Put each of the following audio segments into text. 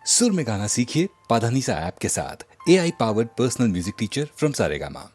सुर में गाना सीखिए पाधानीसा ऐप के साथ। AI powered personal music teacher from Saregama.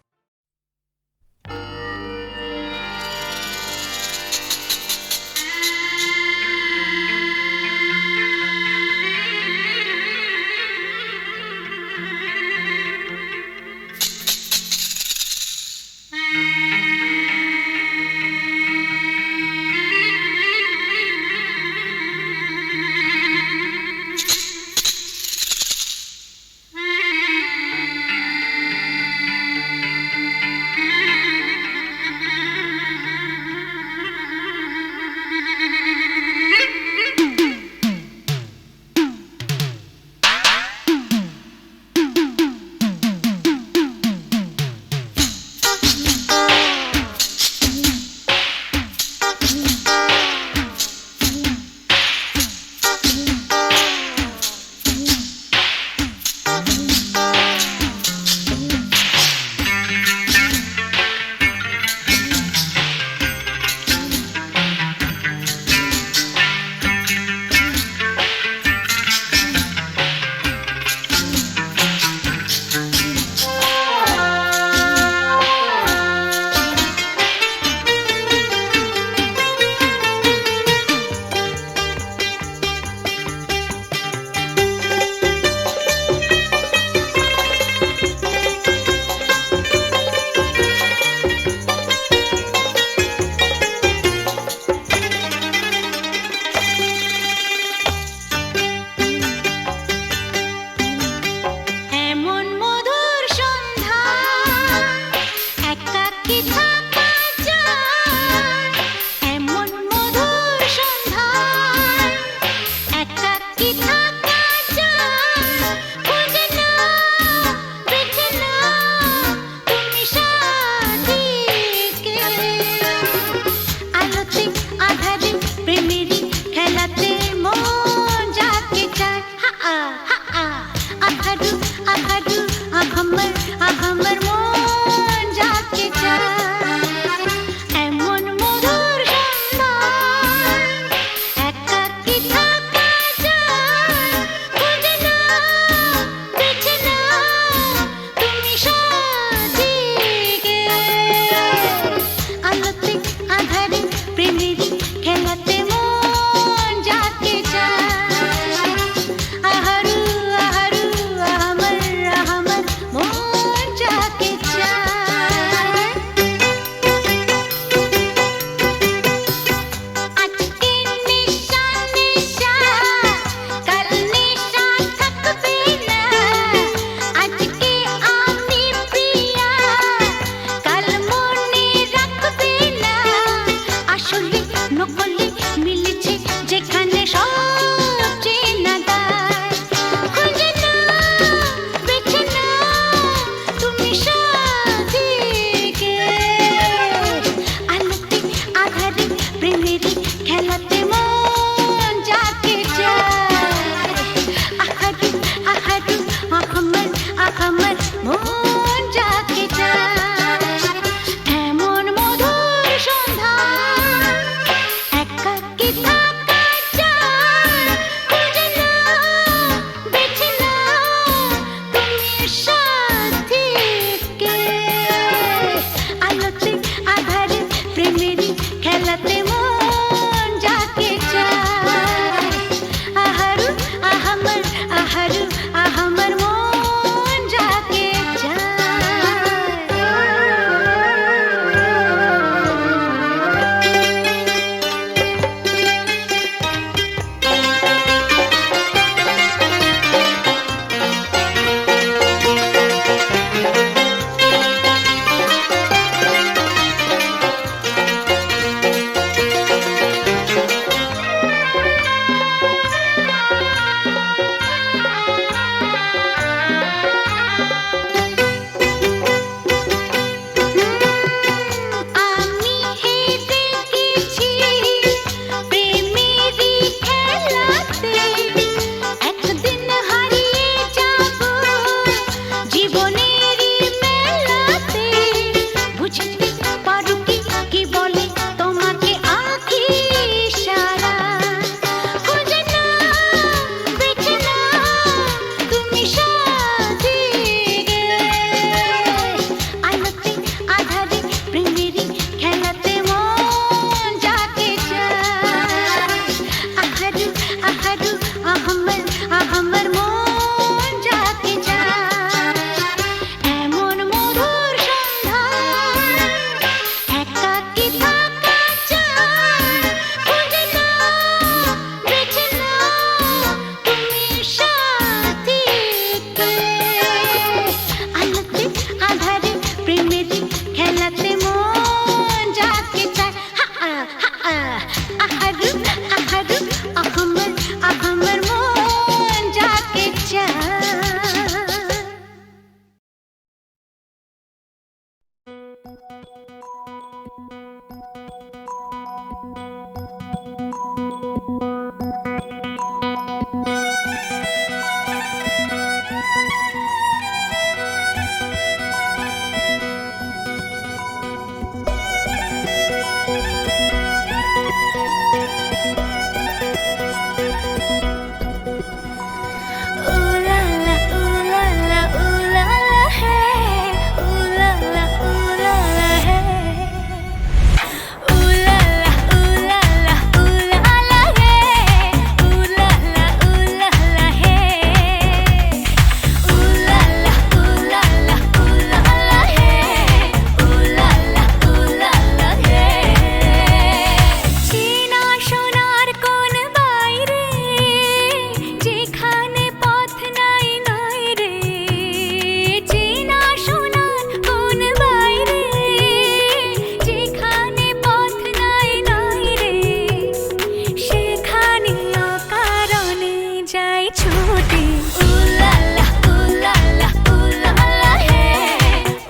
টুটে উলালা উলালা উলালা হে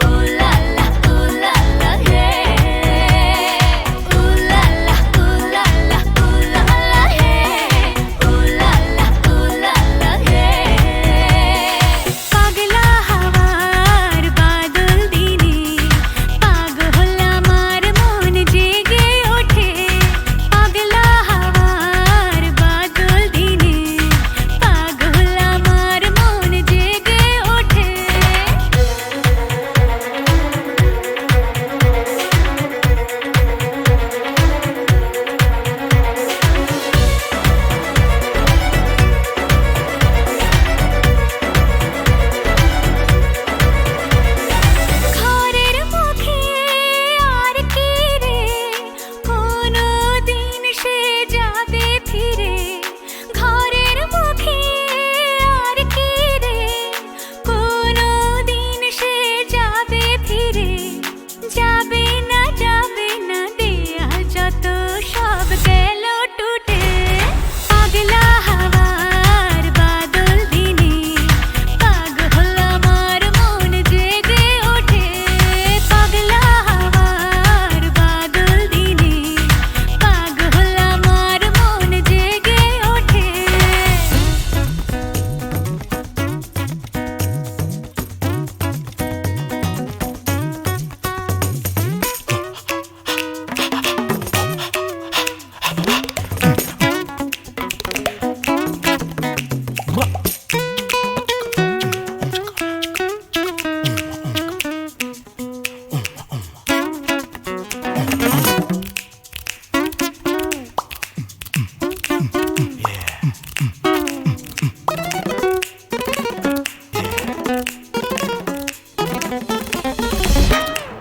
উলালা উলালা হে উলালা উলালা উলালা হে উলালা উলালা হে পাগলা হাওয়ার বাদল দিনে পাগল আমার মন জেগে ওঠে পাগলা হাওয়ার বাদল দিনে পাগল আমার মন জেগে ওঠে ঘরের মুখে আর কি রে কোনো দিন সে যাবে ফিরে ঘরের মুখে আর কি রে কোনো দিন সে যাবে ফিরে যাবে না দেয়া যত সব গেল টুটে পাগলা হাওয়ার বাদল দিনে পাগল আমার মন জেগে ওঠে পাগলা হাওয়ার বাদল দিনে পাগল আমার মন জেগে ওঠে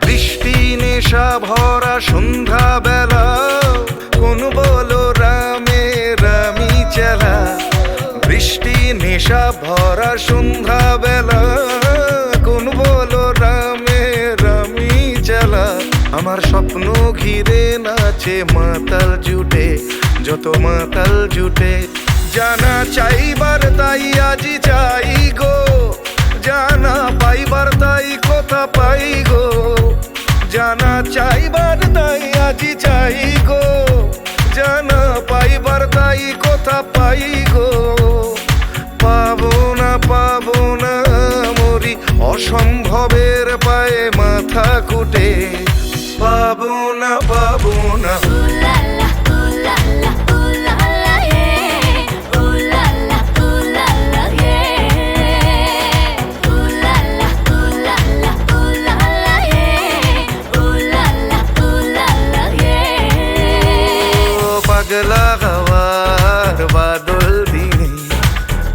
বৃষ্টি নেশা ভরা সন্ধ্যা বেলা কোন বলো রামে রামি চেলা বৃষ্টি নেশা ভরা সন্ধ্যা বেলা কোন বলো রামে রামি চেলা আমার স্বপ্ন ঘিরে নাচে মাতাল জুটে যত মাতাল জুটে জানা চাইবার তাই আজি চাই গো জানা পাইবার তাই কথা পাই গো জানা চাইবার তাই আজি চাই গো জানা পাইবার তাই কথা পাই গো পাবো না মরি অসম্ভবের পায়ে মাথা কুটে পাবো না উলালা উলালা উলালা হে উলালা উলালা হে উলালা উলালা উলালা হে উলালা উলালা হে পাগলা হাওয়ার বাদল দিনে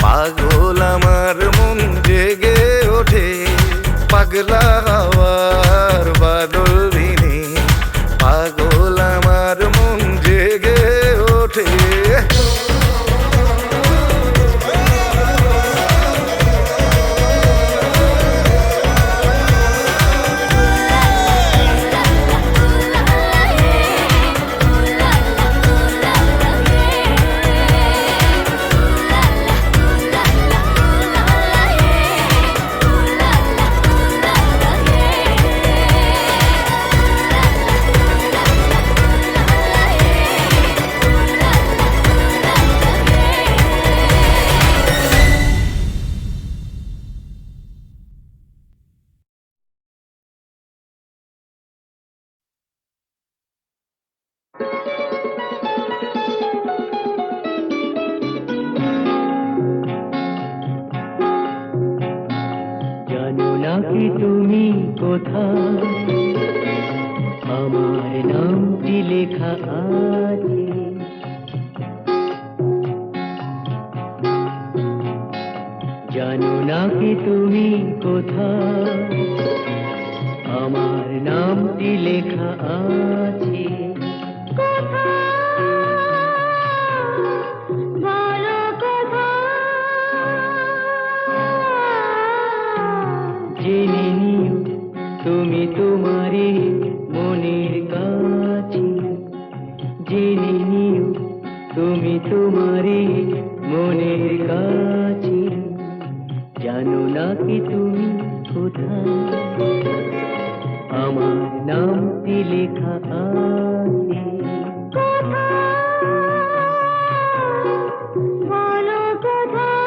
পাগল আমার মন জেগে ওঠে পাগলা হাওয়ার বাদল দিনে পাগল আমার মন জেগে ওঠে জানো না কি তুমি কোথায় আমার নামটি লেখা আছে জানো না কি তুমি কোথায় আমার নামটি লেখা আছে জেনে নিও তুমি তোমারে মনের কাছে জেনে নিও তুমি তোমারে মনের কাছে কি তুমি কোথায় আমার নামটি লেখা আছে বলো কোথায়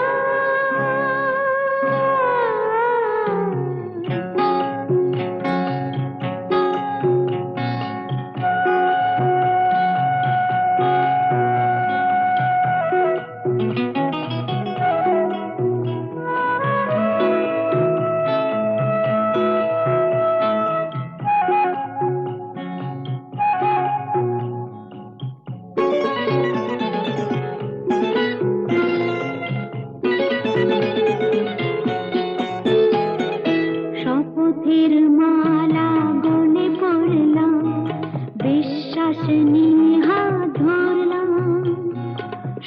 শপথের মালা গলে পড়লাম বিশ্বাস নিয়ে হাত ধরলাম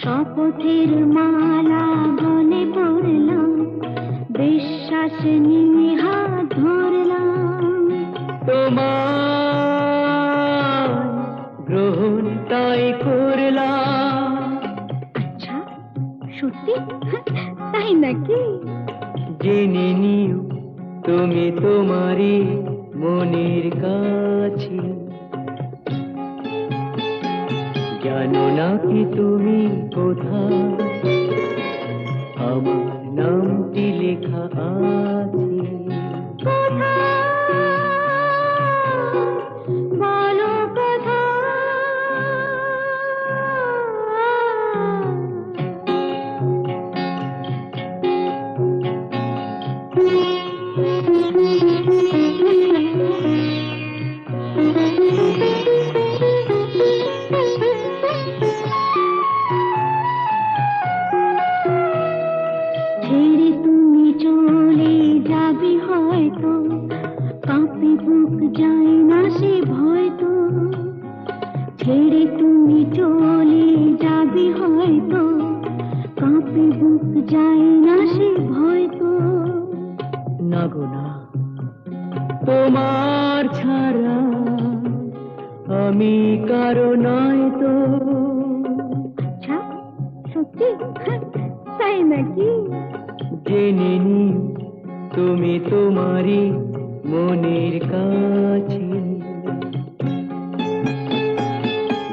শপথের মালা গলে পড়লাম বিশ্বাস নিয়ে হাত ধরলাম তোমার গ্রহণ তাই করলাম আচ্ছা সত্যি তাই নাকি জেনে নিও তুমি তোমারই মনের কাছে জানো না কি তুমি কোথায় আমার নামটি লেখা আছে বলো কোথায় ছেড়ে তুমি চলে যাবে হয়তো কাঁপে বুক যায় না সে ভয়তো ছেড়ে তুমি চলে যাবে হয়তো কাঁপে বুক যায় না সে ভয়তো না গো না তোমার ছাড়া আমি কারো নয় তো আচ্ছা সত্যি তাই নাকি জেনে নিও তুমি তোমারই মনের কাছে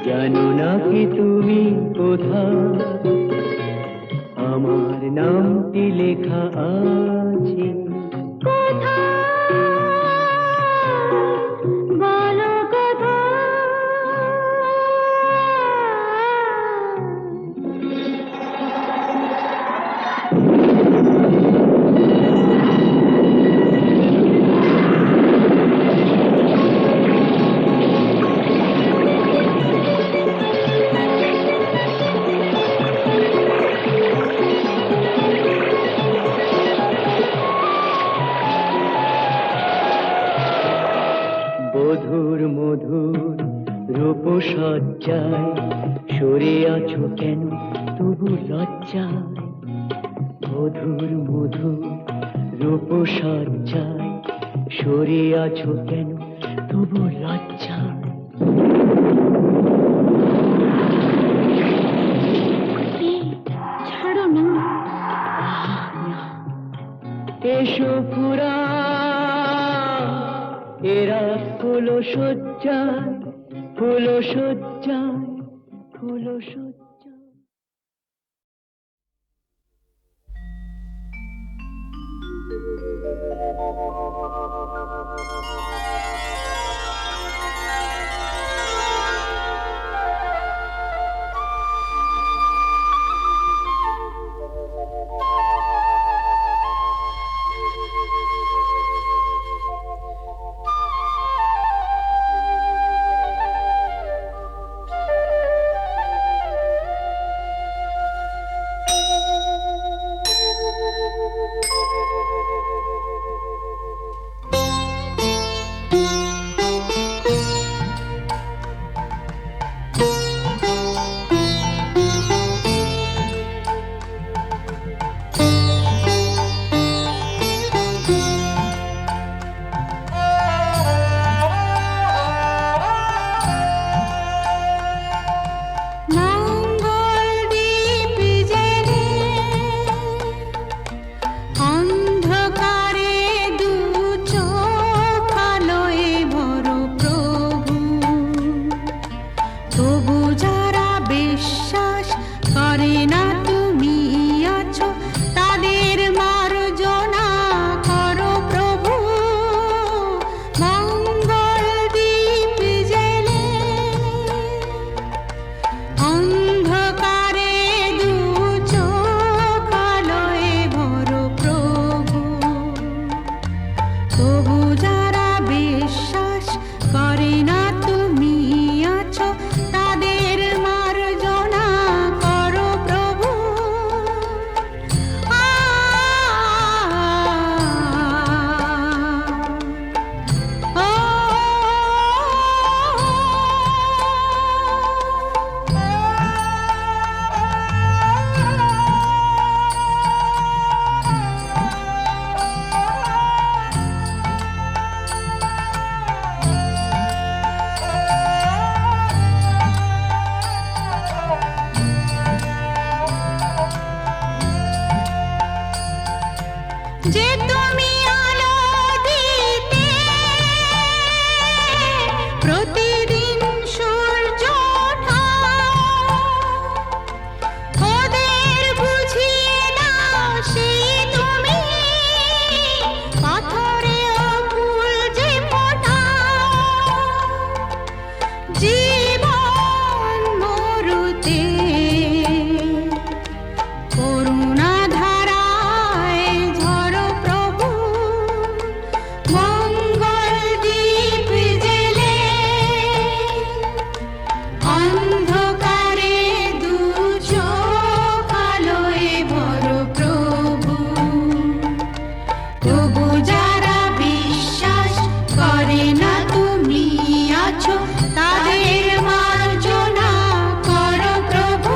জানো না কি তুমি কোথায় আমার নামটি লেখা আছে বলো কোথায় মধুর মধুর রূপসজ্জায় সরে আছো কেন তবু লজ্জায় মধুর মধুর রূপসজ্জায় সরে আছো কেন তবু লজ্জায় ছাড়ো না এসো পুরা এরা ফুলো সজ্জায় ফুলো সজ্জায় ফুলো সজ্জায় যে তুমি আলো দিতে প্রতিদিন সূর্য ওঠাও, ওদের বুঝিয়ে দাও সেই তুমি পাথরেও ফুল যে ফোটাও। জীবন মরুতে করুণা ধারায় ঝরো প্রভু, মঙ্গল দীপ জেলে অন্ধকারে দু চোখ আলোয় ভরো প্রভু। তবু যারা বিশ্বাস করে না তুমি আছো, তাদের মার্জনা করো প্রভু।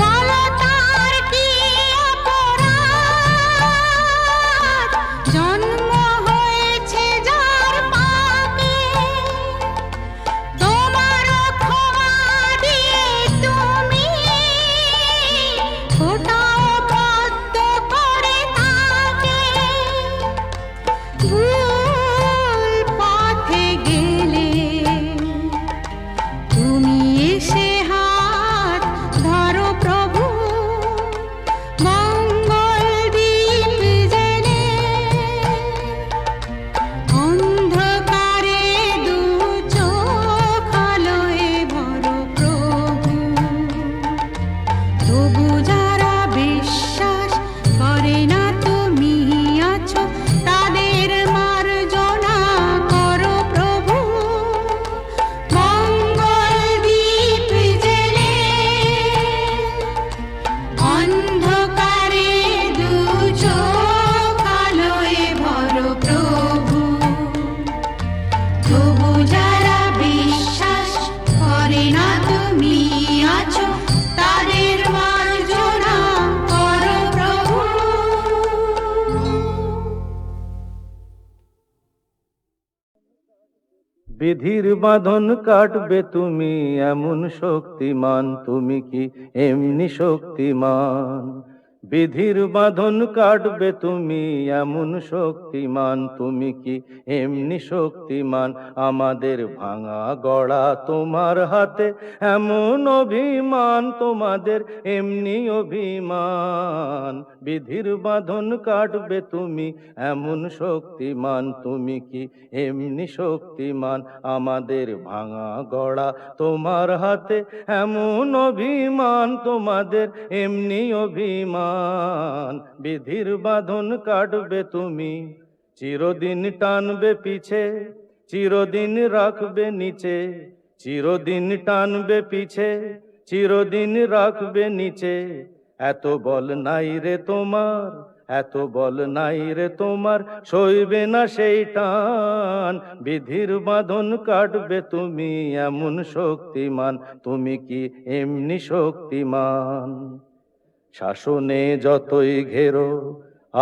বলো তার কি অপরাধ, জন্ম হয়েছে যার পাপে, তোমার ক্ষমা দিয়ে তুমি ফোটাও পদ্ম করে তাকে। ভুল পথে গেলে তুমি এসে হাত ধরো প্রভু, মঙ্গল দীপ জেলে অন্ধকারে দু চোখ আলোয় ভরো প্রভু। তবু যারা বিশ্বাস করে না তুমি আছো, তাদের মার্জনা করো প্রভু। মঙ্গল দীপ জেলে অন্ধকারে দু চোখ আলোয় ভরো প্রভু। তবু যারা বিশ্বাস করে না তুমি আছো, তাদের মার্জনা করো প্রভু। বিধির বাঁধন কাটবে তুমি এমন শক্তিমান, তুমি কি এমনি শক্তিমান? বিধির বাঁধন কাটবে তুমি এমন শক্তিমান, তুমি কি এমনি শক্তিমান? আমাদের ভাঙা গড়া তোমার হাতে এমন অভিমান, তোমাদের এমনি অভিমান। বিধির বাঁধন কাটবে তুমি এমন শক্তিমান, তুমি কি এমনি শক্তিমান? আমাদের ভাঙা গড়া তোমার হাতে এমন অভিমান, তোমাদের এমনি অভিমান। বিধির বাঁধন কাটবে তুমি, চিরদিন টানবে পিছে, চিরদিন রাখবে নিচে। চিরদিন টানবে পিছে, চিরদিন রাখবে নিচে। এত বল নাই রে তোমার, এত বল নাই রে তোমার, সইবে না সেই টান। বিধির বাঁধন কাটবে তুমি এমন শক্তিমান, তুমি কি এমনি শক্তিমান? শাসনে যতই ঘেরো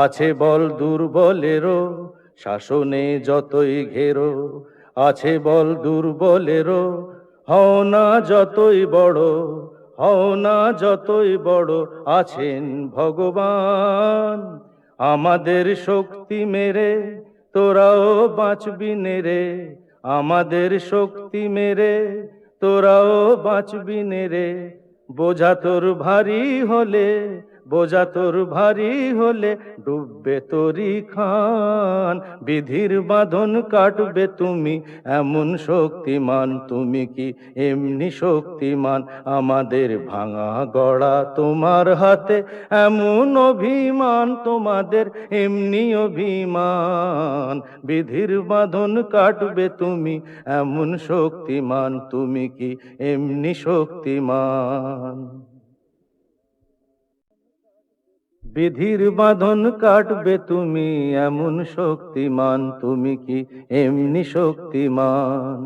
আছে বল দুর্বলেরও, শাসনে যতই ঘেরো আছে বল দুর্বলেরও। হও না যতই বড়, হও না যতই বড়, আছেন ভগবান। আমাদের শক্তি মেরে তোরাও বাঁচবি নেরে, আমাদের শক্তি মেরে তোরাও বাঁচবি নেরে। বোঝা তোর ভারী হলে, বোঝা তোর ভারী হলে ডুববে তোরি খান। বিধির বাঁধন কাটবে তুমি এমন শক্তিমান, তুমি কি এমনি শক্তিমান? আমাদের ভাঙা গড়া তোমার হাতে এমন অভিমান, তোমাদের এমনি অভিমান। বিধির বাঁধন কাটবে তুমি এমন শক্তিমান, তুমি কি এমনি শক্তিমান? বিধির বাঁধন কাটবে তুমি এমন শক্তিমান, তুমি কি এমনি শক্তিমান?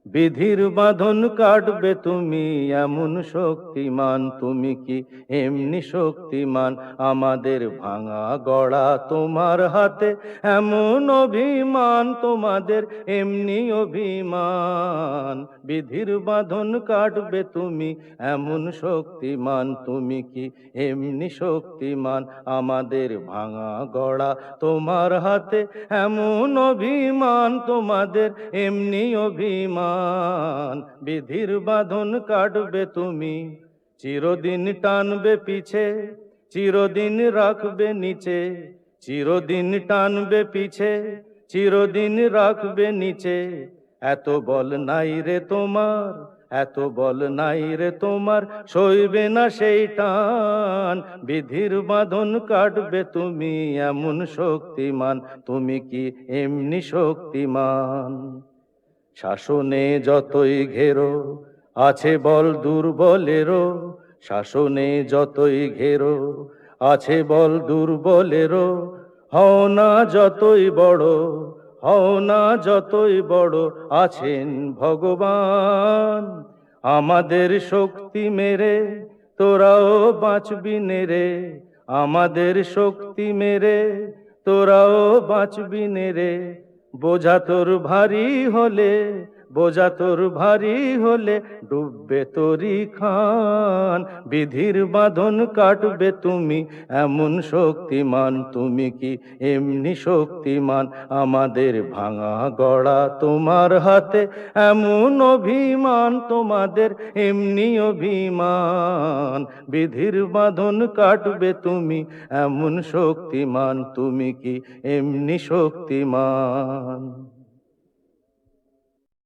বিধির বাঁধন কাটবে তুমি এমন শক্তিমান, তুমি কি এমনি শক্তিমান? আমাদের ভাঙা গড়া তোমার হাতে এমন অভিমান, তোমাদের এমনি অভিমান। বিধির বাঁধন কাটবে তুমি এমন শক্তিমান, তুমি কি এমনি শক্তিমান? আমাদের ভাঙা গড়া তোমার হাতে এমন অভিমান, তোমাদের এমনি অভিমান। বিধির বাঁধন কাটবে তুমি, চিরদিন টানবে পিছে, চিরদিন রাখবে নিচে। চিরদিন টানবে পিছে, চিরদিন রাখবে নিচে। এত বল নাই রে তোমার, এত বল নাই রে তোমার, সইবে না সেই টান। বিধির বাঁধন কাটবে তুমি এমন শক্তিমান, তুমি কি এমনি শক্তিমান? শাসনে যতই ঘেরো আছে বল দুর্বলেরও, শাসনে যতই ঘেরো আছে বল দুর্বলেরও। হও না যতই বড়, হও না যতই বড়, আছেন ভগবান। আমাদের শক্তি মেরে তোরাও বাঁচবি নেরে, আমাদের শক্তি মেরে তোরাও বাঁচবি নেরে। বোঝা তোর ভারী হলে, বোঝা তোর ভারী হলে, ডুববে তোরি খান। বিধির বাঁধন কাটবে তুমি এমন শক্তিমান, তুমি কি এমনি শক্তিমান? আমাদের ভাঙা গড়া তোমার হাতে এমন অভিমান, তোমাদের এমনি অভিমান। বিধির বাঁধন কাটবে তুমি এমন শক্তিমান, তুমি কি এমনি শক্তিমান?